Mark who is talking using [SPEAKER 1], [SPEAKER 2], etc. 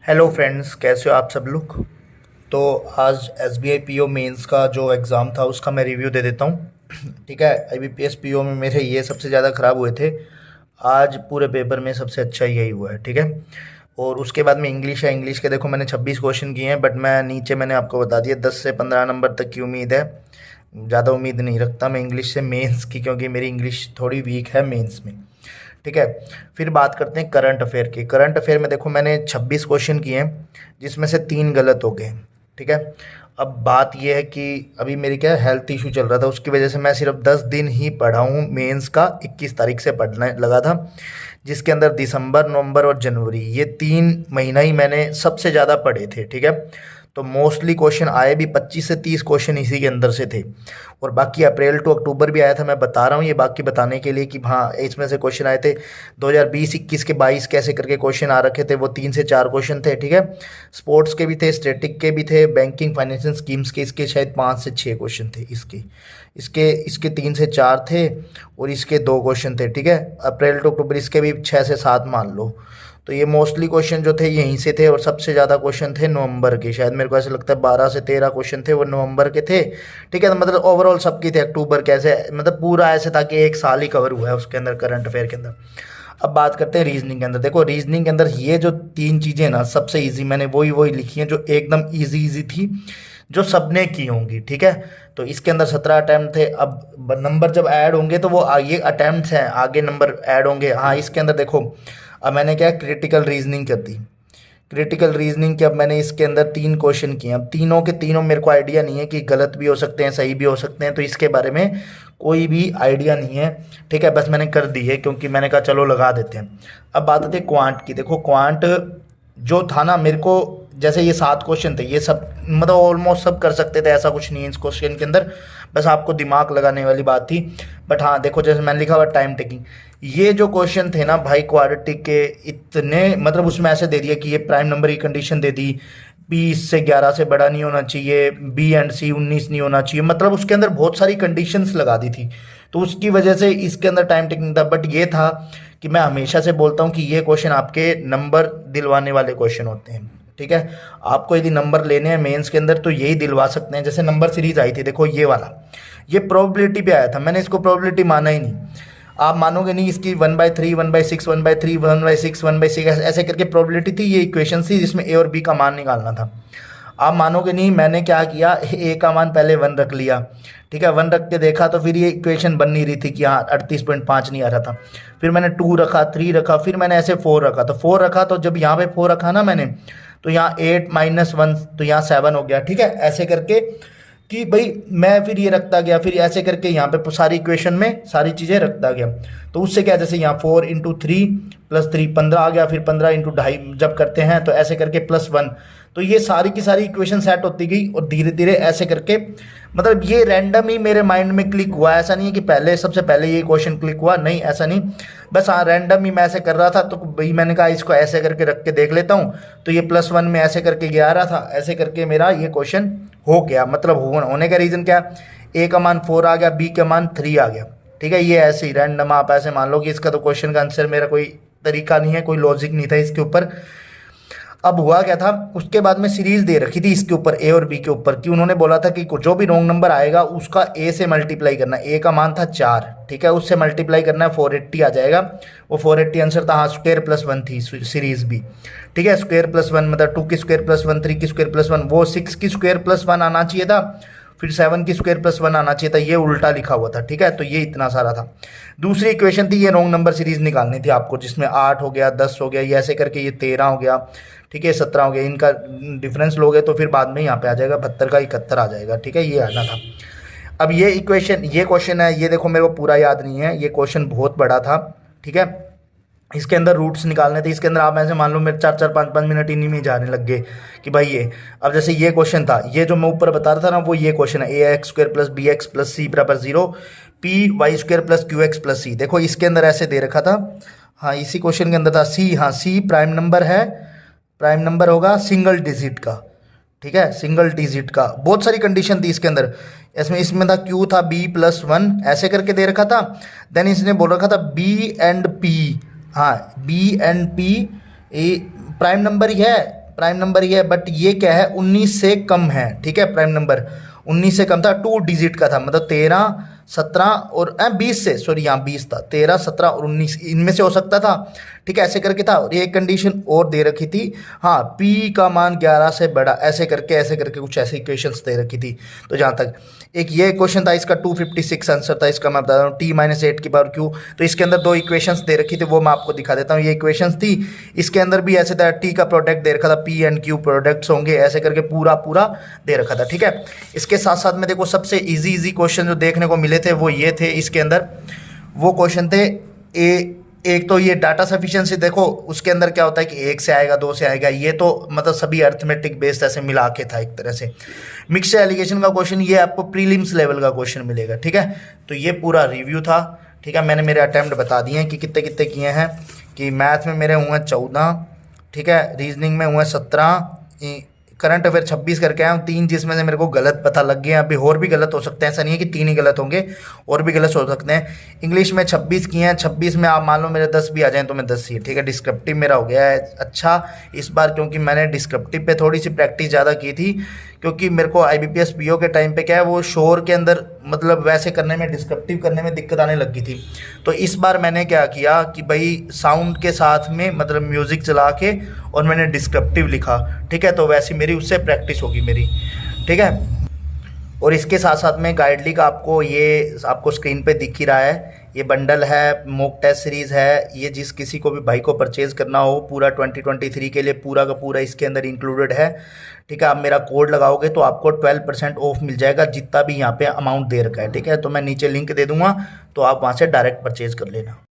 [SPEAKER 1] Hello friends, कैसे हो आप सब लोग। तो आज S B I P O mains का जो एग्ज़ाम था उसका मैं रिव्यू दे देता हूँ। ठीक है। I B P S P O में मेरे ये सबसे ज़्यादा ख़राब हुए थे। आज पूरे पेपर में सबसे अच्छा यही हुआ है। ठीक है। और उसके बाद में इंग्लिश है। इंग्लिश के देखो मैंने 26 क्वेश्चन किए हैं, बट मैंने आपको बता दिया 10 से 15 नंबर तक की उम्मीद है। ज़्यादा उम्मीद नहीं रखता मैं इंग्लिश से मेंस की, क्योंकि मेरी इंग्लिश थोड़ी वीक है मेंस में। ठीक है। फिर बात करते हैं करंट अफेयर की। करंट अफेयर में देखो मैंने 26 क्वेश्चन किए हैं, जिसमें से 3 गलत हो गए। ठीक है। अब बात यह है कि अभी मेरी क्या हेल्थ इशू चल रहा था, उसकी वजह से मैं सिर्फ 10 दिन ही पढ़ा हूँ। मेंस का 21 तारीख से पढ़ने लगा था, जिसके अंदर दिसंबर, नवंबर और जनवरी ये 3 महीना ही मैंने सबसे ज़्यादा पढ़े थे। ठीक है। तो मोस्टली क्वेश्चन आए भी 25 से 30 क्वेश्चन इसी के अंदर से थे। और बाकी अप्रैल टू अक्टूबर भी आया था। मैं बता रहा हूँ ये बाकी बताने के लिए कि हाँ, इसमें से क्वेश्चन आए थे 2020, 21 के 22 कैसे करके क्वेश्चन आ रखे थे। वो 3 से 4 क्वेश्चन थे। ठीक है। स्पोर्ट्स के भी थे, स्टैटिक के भी थे, बैंकिंग फाइनेंशियल स्कीम्स के इसके शायद 5 से 6 क्वेश्चन थे। इसके इसके इसके 3 से 4 थे, और इसके 2 क्वेश्चन थे। ठीक है। अप्रैल टू अक्टूबर इसके भी 6 से 7 मान लो। तो ये मोस्टली क्वेश्चन जो थे यहीं से थे, और सबसे ज़्यादा क्वेश्चन थे नवंबर के। शायद मेरे को ऐसा लगता है 12 से 13 क्वेश्चन थे वो नवंबर के थे। ठीक है। तो मतलब ओवरऑल सबके थे। अक्टूबर कैसे, मतलब पूरा ऐसे था कि एक साल ही कवर हुआ है उसके अंदर, करंट अफेयर के अंदर। अब बात करते हैं रीजनिंग के अंदर। देखो रीजनिंग के अंदर ये जो 3 चीज़ें ना सबसे ईजी, मैंने वही वही लिखी हैं जो एकदम ईजी ईजी थी, जो सबने की होंगी। ठीक है। तो इसके अंदर 17 अटैम्प्ट थे। अब नंबर जब ऐड होंगे तो वो आगे अटैम्प्ट हैं, आगे नंबर ऐड होंगे। हाँ, इसके अंदर देखो अब मैंने क्या क्रिटिकल रीजनिंग कर दी। क्रिटिकल रीजनिंग के अब मैंने इसके अंदर 3 क्वेश्चन किए। अब तीनों के तीनों मेरे को आइडिया नहीं है कि गलत भी हो सकते हैं, सही भी हो सकते हैं, तो इसके बारे में कोई भी आइडिया नहीं है। ठीक है। बस मैंने कर दी है क्योंकि मैंने कहा चलो लगा देते हैं। अब बात आती है क्वांट की। देखो क्वांट जो था ना, मेरे को जैसे ये 7 क्वेश्चन थे, ये सब मतलब ऑलमोस्ट सब कर सकते थे, ऐसा कुछ नहीं है इस क्वेश्चन के अंदर, बस आपको दिमाग लगाने वाली बात थी। बट हाँ देखो, जैसे मैंने लिखा हुआ टाइम टेकिंग, ये जो क्वेश्चन थे ना भाई क्वाड्रेटिक के, इतने मतलब उसमें ऐसे दे दिया कि ये प्राइम नंबर की कंडीशन दे दी, बी इससे 11 से बड़ा नहीं होना चाहिए, बी एंड सी 19 नहीं होना चाहिए, मतलब उसके अंदर बहुत सारी कंडीशंस लगा दी थी। तो उसकी वजह से इसके अंदर टाइम टेकिंग था। बट ये था कि मैं हमेशा से बोलता हूँ कि ये क्वेश्चन आपके नंबर दिलवाने वाले क्वेश्चन होते हैं। ठीक है। आपको यदि नंबर लेने हैं मेंस के अंदर तो यही दिलवा सकते हैं। जैसे नंबर सीरीज आई थी, देखो ये वाला, ये प्रोबेबिलिटी पे आया था, मैंने इसको प्रोबेबिलिटी माना ही नहीं। आप मानोगे नहीं, इसकी 1/3, 1/6, 1/3, 1/6, 1/6 ऐसे करके प्रोबेबिलिटी थी। ये इक्वेशन थी जिसमें ए और बी का मान निकालना था। आप मानोगे नहीं, मैंने क्या किया, ए का मान पहले 1 रख लिया। ठीक है। 1 रख के देखा तो फिर ये इक्वेशन बन नहीं रही थी कि हाँ 38.5 नहीं आ रहा था। फिर मैंने 2 रखा, 3 रखा, फिर मैंने ऐसे 4 रखा। तो 4 रखा तो जब यहाँ पे 4 रखा ना मैंने, तो यहाँ 8 - 1 तो यहाँ 7 हो गया। ठीक है। ऐसे करके कि भाई मैं फिर ये रखता गया, फिर ऐसे करके यहाँ पे सारी इक्वेशन में सारी चीज़ें रखता गया। तो उससे क्या, जैसे यहाँ 4 × 3 + 3 15 आ गया, फिर 15 × 2.5 जब करते हैं तो ऐसे करके +1। तो ये सारी की सारी इक्वेशन सेट होती गई, और धीरे धीरे ऐसे करके मतलब ये रैंडम ही मेरे माइंड में क्लिक हुआ। ऐसा नहीं है कि पहले सबसे पहले ये क्वेश्चन क्लिक हुआ, नहीं ऐसा नहीं। बस हाँ रैंडम ही मैं ऐसे कर रहा था, तो भाई मैंने कहा इसको ऐसे करके रख के देख लेता हूँ। तो ये +1 में ऐसे करके गया आ रहा था, ऐसे करके मेरा ये क्वेश्चन हो गया। मतलब होने का रीज़न क्या, ए का मान 4 आ गया, बी का मान 3 आ गया। ठीक है। ये ऐसे ही रैंडम आप ऐसे मान लो कि इसका तो क्वेश्चन का आंसर मेरा कोई तरीका नहीं है, कोई लॉजिक नहीं था इसके ऊपर। अब हुआ क्या था, उसके बाद में सीरीज दे रखी थी इसके ऊपर, ए और बी के ऊपर, कि उन्होंने बोला था कि जो भी रॉन्ग नंबर आएगा उसका ए से मल्टीप्लाई करना है। ए का मान था 4। ठीक है। उससे मल्टीप्लाई करना है, 480 आ जाएगा। वो 480 आंसर था। हाँ, स्क्वायर +1 थी सीरीज भी। ठीक है। स्क्वायर +1 मतलब 2 की स्क्वायर +1, 3 की स्क्वायर +1, वो 6 की स्क्वायर +1 आना चाहिए था, फिर 7 की स्क्वायर +1 आना चाहिए था। ये उल्टा लिखा हुआ था। ठीक है। तो ये इतना सारा था। दूसरी इक्वेशन थी, ये रॉन्ग नंबर सीरीज निकालनी थी आपको, जिसमें 8 हो गया, 10 हो गया, ये ऐसे करके ये 13 हो गया। ठीक है। 17 हो गया। इनका डिफरेंस लोगे तो फिर बाद में यहाँ पे आ जाएगा 72 का 71 आ जाएगा। ठीक है। ये आना था। अब ये इक्वेशन, ये क्वेश्चन है, ये देखो मेरे को पूरा याद नहीं है, ये क्वेश्चन बहुत बड़ा था। ठीक है। इसके अंदर रूट्स निकालने थे। इसके अंदर आप ऐसे मान लो मेरे 4-4, 5-5 मिनट इन्हीं में जाने लग गए कि भाई ये, अब जैसे ये क्वेश्चन था, ये जो मैं ऊपर बता रहा था ना, वो ये क्वेश्चन है, ax² + bx + c = 0, py² + qx + c। देखो इसके अंदर ऐसे दे रखा था। हाँ, इसी क्वेश्चन के अंदर था c। हाँ, c प्राइम नंबर है, प्राइम नंबर होगा सिंगल डिजिट का। ठीक है। सिंगल डिजिट का, बहुत सारी कंडीशन थी इसके अंदर। इसमें था q था b+1 ऐसे करके दे रखा था। देन इसने बोल रखा था b एंड p। हाँ, b and p prime number ही है, प्राइम नंबर ये है, बट ये क्या है 19 से कम है, ठीक है। प्राइम नंबर 19 से कम था, 2 डिजिट का था, मतलब 13, 17 और 20 से, सॉरी यहाँ 20 था, 13, 17 और 19 इनमें से हो सकता था, ठीक है, ऐसे करके था। और ये कंडीशन और दे रखी थी, हाँ पी का मान 11 से बड़ा, ऐसे करके कुछ ऐसे इक्वेशंस दे रखी थी। तो जहाँ तक एक ये क्वेश्चन था, इसका 256 आंसर था, इसका मैं बता रहा हूँ t-8 की पावर q। तो इसके अंदर 2 इक्वेशंस दे रखी थी, वो मैं आपको दिखा देता हूँ। ये इक्वेशंस थी, इसके अंदर भी ऐसे था, t का प्रोडक्ट दे रखा था, p एंड q प्रोडक्ट्स होंगे, ऐसे करके पूरा पूरा दे रखा था, ठीक है। इसके साथ साथ में देखो सबसे इजी क्वेश्चन जो देखने को मिले थे वो ये थे। इसके अंदर वो क्वेश्चन थे, एक तो ये डाटा सफिशिएंसी, देखो उसके अंदर क्या होता है कि 1 से आएगा, 2 से आएगा, ये तो मतलब सभी अर्थमेटिक बेस्ड ऐसे मिला के था एक तरह से। मिक्स्ड एलिगेशन का क्वेश्चन ये आपको प्रीलिम्स लेवल का क्वेश्चन मिलेगा, ठीक है। तो ये पूरा रिव्यू था, ठीक है। मैंने मेरे अटेम्प्ट बता दिए हैं कि कितने कितने किए हैं, कि मैथ में मेरे हुए 14, ठीक है, रीजनिंग में हुए 17, करंट अफेयर 26 करके आया हूँ, 3 जिसमें से मेरे को गलत पता लग गए हैं, अभी और भी गलत हो सकते हैं, ऐसा नहीं है कि 3 ही गलत होंगे, और भी गलत हो सकते हैं। इंग्लिश में 26 किए हैं, 26 में आप मान लो मेरे 10 भी आ जाएं तो मैं 10 ही, ठीक है। डिस्क्रिप्टिव मेरा हो गया है अच्छा इस बार, क्योंकि मैंने डिस्क्रिप्टिव पे थोड़ी सी प्रैक्टिस ज़्यादा की थी, क्योंकि मेरे को IBPS PO के टाइम पे क्या है वो शोर के अंदर मतलब वैसे करने में, डिस्क्रिप्टिव करने में दिक्कत आने लगी थी। तो इस बार मैंने क्या किया कि भाई साउंड के साथ में मतलब म्यूज़िक चला के और मैंने डिस्क्रिप्टिव लिखा, ठीक है। तो वैसी मेरी उससे प्रैक्टिस होगी मेरी, ठीक है। और इसके साथ साथ में गाइडली का आपको स्क्रीन पे दिख ही रहा है, ये बंडल है, मॉक टेस्ट सीरीज़ है, ये जिस किसी को भी भाई को परचेज़ करना हो पूरा 2023 के लिए पूरा का पूरा इसके अंदर इंक्लूडेड है, ठीक है। आप मेरा कोड लगाओगे तो आपको 12% ऑफ मिल जाएगा, जितना भी यहाँ पे अमाउंट दे रखा है, ठीक है। तो मैं नीचे लिंक दे दूँगा, तो आप वहाँ से डायरेक्ट परचेज़ कर लेना।